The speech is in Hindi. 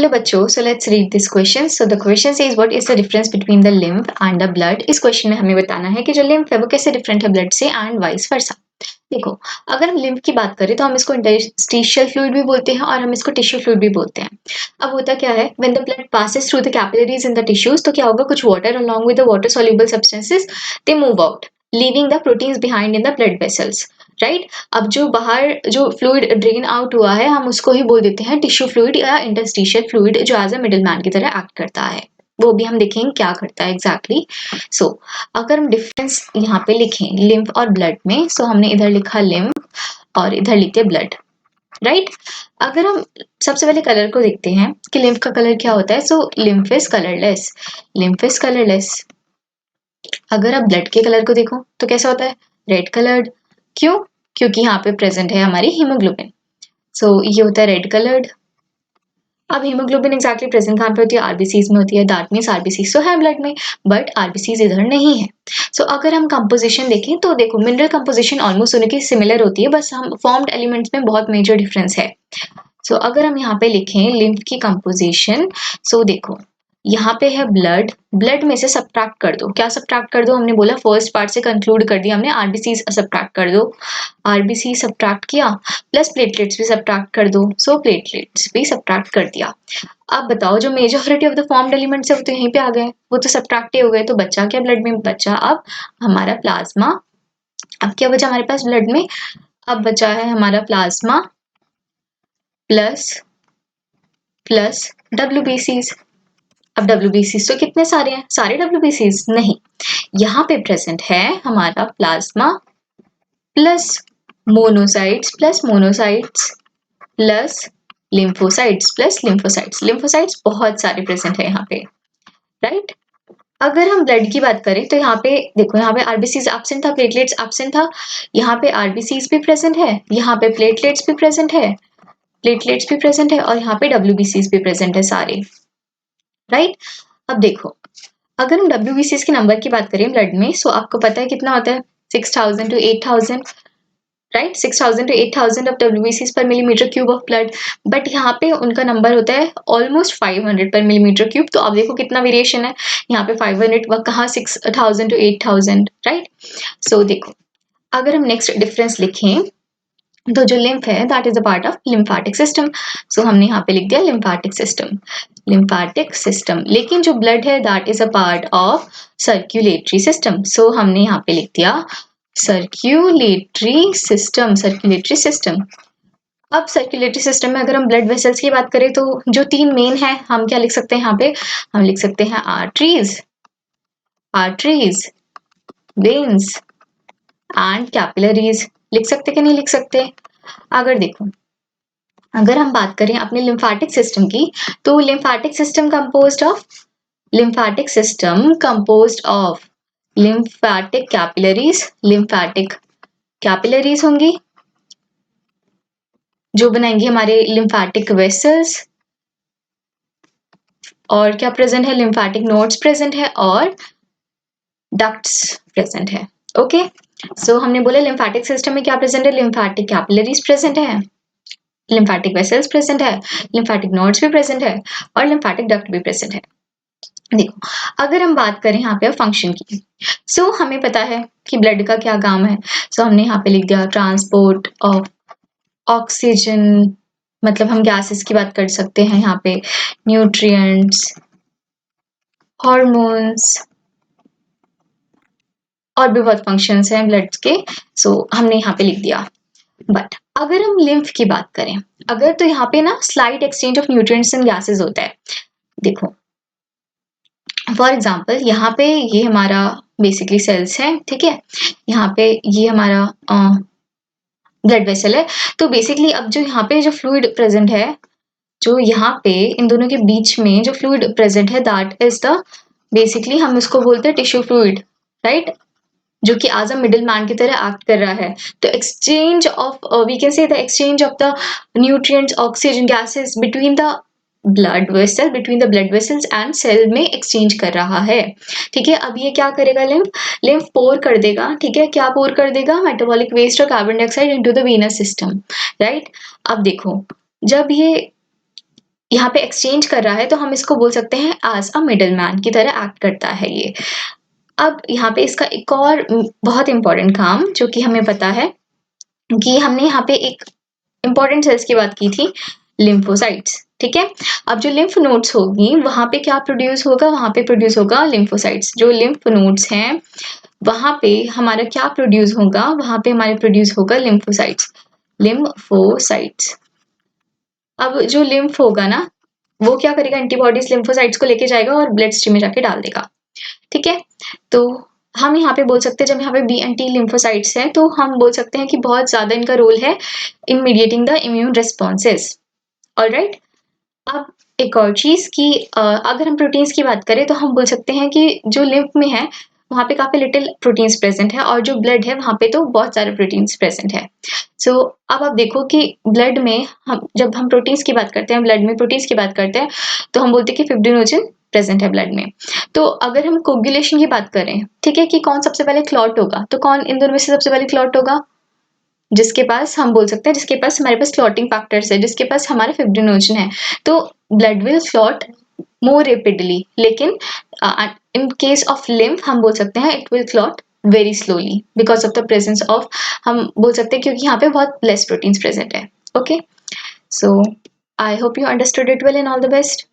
हेलो बच्चों, so let's read this question. So the question says what is the difference between the lymph and the blood. इस क्वेश्चन में हमें बताना है कि जो लिम्फ है वो कैसे डिफरेंट है ब्लड से एंड वाइस वर्सा। देखो, अगर हम लिम्फ की बात करें तो हम इसको इंटरस्टिशियल फ्लूइड भी बोलते हैं और हम इसको टिश्यू फ्लूइड भी बोलते हैं। अब होता क्या है, when the blood passes through the capillaries in the tissues, तो क्या होगा, कुछ water along with the water soluble substances they move out leaving the proteins behind in the blood vessels, right. अब जो बाहर जो फ्लूइड ड्रेन आउट हुआ है हम उसको ही बोल देते हैं टिश्यू फ्लूइड या इंटरस्टिशियल फ्लूइड, जो एज अ मिडल मैन की तरह एक्ट करता है। वो भी हम देखेंगे क्या करता है एग्जैक्टली। सो अगर हम डिफरेंस यहाँ पे लिखें लिम्फ और ब्लड में, सो हमने इधर लिखा लिम्फ और इधर लिखते ब्लड, राइट। अगर हम सबसे पहले कलर को देखते हैं कि लिम्फ का कलर क्या होता है, so lymph is colourless, lymph is colourless. अगर आप ब्लड के कलर को देखो तो कैसा होता है, रेड कलर्ड। क्यों? क्योंकि यहाँ पे प्रेजेंट है हमारी हीमोग्लोबिन, सो ये होता है रेड कलर्ड। अब हीमोग्लोबिन एक्जैक्टली प्रेजेंट कहाँ पे होती है, आरबीसीज में होती है। दैट मीन्स आरबीसीज तो है ब्लड में बट आरबीसीज इधर नहीं है। सो अगर हम कंपोजिशन देखें तो देखो, मिनरल कंपोजिशन ऑलमोस्ट उनकी सिमिलर होती है, बस हम फॉर्म्ड एलिमेंट्स में बहुत मेजर डिफरेंस है। सो अगर हम यहाँ पे लिखें लिम्फ की कंपोजिशन, सो देखो यहाँ पे है ब्लड, ब्लड में से सब्ट्रैक्ट कर दो। क्या सब्ट्रैक्ट कर दो, हमने बोला फर्स्ट पार्ट से कंक्लूड कर दिया हमने, आरबीसी सब्ट्रैक्ट कर दो, आरबीसी सब्ट्रैक्ट किया, प्लस प्लेटलेट्स भी सब्ट्रैक्ट कर दो, सो प्लेटलेट्स भी सब्ट्रैक्ट कर दिया। अब बताओ, जो majority of the formed elements है वो तो यहीं पे आ गए, वो तो सब्ट्रैक्ट ही हो गए, तो बचा क्या ब्लड में, बचा अब हमारा प्लाज्मा। अब क्या बचा हमारे पास ब्लड में, अब बचा है हमारा प्लाज्मा प्लस प्लस डब्ल्यूबीसीज। अब डब्ल्यूबीसीज तो कितने सारे हैं, सारे डब्ल्यूबीसीज नहीं, यहाँ पे प्रेजेंट है हमारा plasma plus monocytes plus lymphocytes plus lymphocytes. Lymphocytes बहुत सारे प्रेजेंट है यहाँ पे, राइट। अगर हम ब्लड की बात करें तो यहाँ पे देखो, यहाँ पे आरबीसीज एब्सेंट था, प्लेटलेट्स एब्सेंट था, यहाँ पे आरबीसीज भी प्रेजेंट है, यहाँ पे प्लेटलेट्स भी प्रेजेंट है, प्लेटलेट्स भी प्रेजेंट है और यहाँ पे डब्ल्यूबीसीज भी प्रेजेंट है सारे, राइट। अब देखो, अगर हम डब्ल्यूबीसीज के नंबर की बात करें ब्लड में, सो आपको पता है कितना होता है, 6000 to 8000, राइट। 6000 to 8000 ऑफ डब्ल्यूबीसीज पर millimetre cube of blood, but यहाँ पे उनका नंबर होता है ऑलमोस्ट 500 पर मिलीमीटर क्यूब। तो आप देखो कितना वेरिएशन है, यहाँ पे 500 व कहाँ 6000 to 8000, राइट। सो देखो, अगर हम नेक्स्ट डिफरेंस लिखें तो जो लिम्फ है that is a part of lymphatic system, so हमने यहाँ पे लिख दिया लिम्फेटिक सिस्टम, लिम्फेटिक सिस्टम। लेकिन जो ब्लड है that is a part of circulatory system, so हमने यहाँ पे लिख दिया सर्कुलेटरी सिस्टम, सर्कुलेटरी सिस्टम। अब सर्कुलेटरी सिस्टम में अगर हम ब्लड वेसल्स की बात करें तो जो तीन मेन है, हम क्या लिख सकते हैं यहाँ पे, हम लिख सकते हैं arteries, arteries, veins and capillaries. लिख सकते कि नहीं लिख सकते? अगर देखो, अगर हम बात करें अपने लिम्फेटिक सिस्टम की, तो lymphatic system composed of, lymphatic system composed of lymphatic capillaries, lymphatic capillaries होंगी जो बनाएंगी हमारे लिम्फेटिक वेसल्स, और क्या प्रेजेंट है, लिम्फेटिक नोड्स प्रेजेंट है और डक्ट्स प्रेजेंट है। ओके, सो हमने बोला लिम्फेटिक सिस्टम में क्या प्रेजेंट है, लिम्फेटिक कैपिलरीज प्रेजेंट है, लिम्फेटिक वेसल्स प्रेजेंट है, लिम्फेटिक नोड्स भी प्रेजेंट है और लिम्फेटिक डक्ट भी प्रेजेंट है। देखो, अगर हम बात करें यहाँ पे फंक्शन की, सो हमें पता है कि ब्लड का क्या काम है, सो हमने यहाँ पे लिख दिया ट्रांसपोर्ट ऑफ ऑक्सीजन, मतलब हम गैसेस की बात कर सकते हैं यहाँ पे, न्यूट्रिएंट्स, हॉर्मोन्स और भी बहुत फंक्शंस हैं ब्लड के, सो हमने यहाँ पे लिख दिया। बट अगर हम लिम्फ की बात करें, अगर तो यहाँ पे ना slight exchange of nutrients and gases होता है। देखो फॉर एग्जाम्पल, यहाँ पे ये हमारा बेसिकली सेल्स है, ठीक है, यहाँ पे ये हमारा ब्लड वेसल है। तो बेसिकली अब जो यहाँ पे जो फ्लूइड प्रेजेंट है, जो यहाँ पे इन दोनों के बीच में जो फ्लूइड प्रेजेंट है दैट इज द, बेसिकली हम इसको बोलते हैं टिश्यू फ्लूइड, राइट, जो कि एज अ मिडिल मैन की तरह एक्ट कर रहा है। तो exchange of, we can say the exchange of the nutrients, oxygen, gases between the blood vessel, between the blood vessels and cell में एक्सचेंज कर रहा है, ठीक है। अब ये क्या करेगा, लिम्फ, लिम्फ पोर कर देगा, ठीक है, क्या पोर कर देगा, मेटाबॉलिक वेस्ट और carbon dioxide into the venous system, right. अब देखो, जब ये यहाँ पे एक्सचेंज कर रहा है, तो हम इसको बोल सकते हैं एज अ मिडल मैन की तरह एक्ट करता है ये। अब यहाँ पे इसका एक और बहुत इंपॉर्टेंट काम जो कि हमें पता है कि हमने यहाँ पे एक इंपॉर्टेंट सेल्स की बात की थी, लिम्फोसाइट्स, ठीक है। अब जो लिम्फ नोड्स होगी वहां पे क्या प्रोड्यूस होगा, वहां पे प्रोड्यूस होगा लिम्फोसाइट्स। जो लिम्फ नोड्स हैं वहां पे हमारा क्या प्रोड्यूस होगा, वहां पे हमारे प्रोड्यूस होगा लिम्फोसाइट्स, लिम्फोसाइट्स। अब जो लिम्फ होगा ना वो क्या करेगा, एंटीबॉडीज लिम्फोसाइट्स को लेके जाएगा और ब्लड स्ट्रीम में जाके डाल देगा, ठीक है। तो हम यहाँ पे बोल सकते हैं, जब यहाँ पे बी एंटी लिम्फोसाइट्स है तो हम बोल सकते हैं कि बहुत ज्यादा इनका रोल है in mediating the immune responses. Alright, अब एक और चीज कि अगर हम प्रोटीन्स की बात करें तो हम बोल सकते हैं कि जो लिम्फ में है वहाँ पे काफी लिटिल प्रोटीन्स प्रेजेंट है, और जो ब्लड है वहाँ पे तो बहुत सारे प्रोटीन्स प्रेजेंट है। सो अब आप देखो कि ब्लड में हम जब हम प्रोटीन्स की बात करते हैं, ब्लड में प्रोटीन्स की बात करते हैं, तो हम बोलते हैं कि फिब्रिनोजन प्रेजेंट है ब्लड में। तो अगर हम कोगुलेशन की बात करें, ठीक है, कि कौन सबसे पहले क्लॉट होगा, तो कौन इन दोनों में से सबसे पहले क्लॉट होगा, जिसके पास हम बोल सकते हैं जिसके पास हमारे पास क्लॉटिंग फैक्टर्स है, जिसके पास हमारा फिब्रिनोजन है, तो blood will clot more rapidly. लेकिन इन केस ऑफ लिम्फ हम बोल सकते हैं it will clot very slowly because of the presence of, हम बोल सकते हैं क्योंकि यहाँ पे बहुत लेस प्रोटीन्स प्रेजेंट है। Okay, so I hope you understood it well and all the best.